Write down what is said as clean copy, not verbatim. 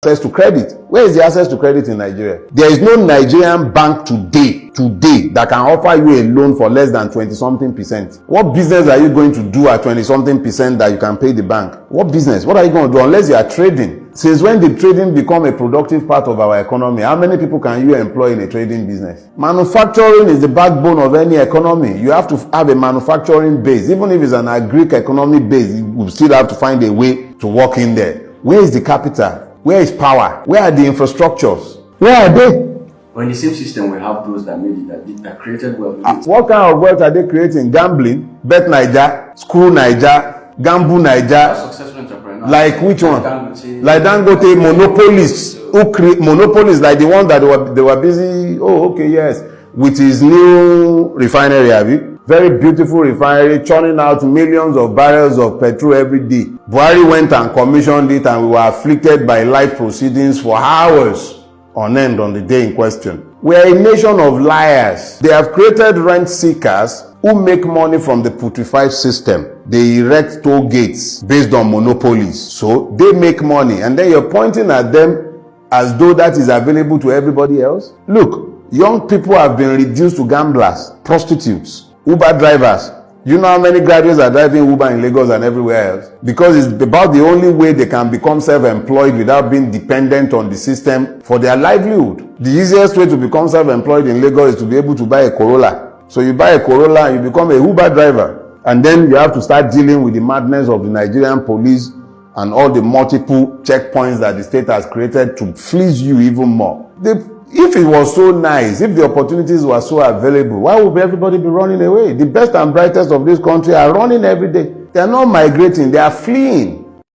access to credit. Where is the access to credit in Nigeria? There is no Nigerian bank today that can offer you a loan for less than 20-something%. What business are you going to do at 20-something% that you can pay the bank? What business? What are you going to do unless you are trading? Since when did trading become a productive part of our economy? How many people can you employ in a trading business? Manufacturing is the backbone of any economy. You have to have a manufacturing base. Even if it's an agric economy base, you will still have to find a way to work in there. Where is the capital? Where is power? Where are the infrastructures? Where are they? But in the same system, we have those that made it, that created wealth. What kind of wealth are they creating? Gambling, Bet Naija, Screw Naija, Gamble Naija. Successful entrepreneurs. Like which one? Like Dangote, monopolists. Who create monopolists like the one that they were busy? Oh, okay, yes, with his new refinery, have you? Very beautiful refinery, churning out millions of barrels of petrol every day. Buhari went and commissioned it, and we were afflicted by life proceedings for hours on end on the day in question. We are a nation of liars. They have created rent seekers who make money from the putrefied system. They erect toll gates based on monopolies. So they make money, and then you're pointing at them as though that is available to everybody else. Look, young people have been reduced to gamblers, prostitutes, Uber drivers. You know how many graduates are driving Uber in Lagos and everywhere else? Because it's about the only way they can become self-employed without being dependent on the system for their livelihood. The easiest way to become self-employed in Lagos is to be able to buy a Corolla. So you buy a Corolla and you become a Uber driver. And then you have to start dealing with the madness of the Nigerian police and all the multiple checkpoints that the state has created to fleece you even more. If it was so nice, if the opportunities were so available, why would everybody be running away? The best and brightest of this country are running every day. They are not migrating, they are fleeing.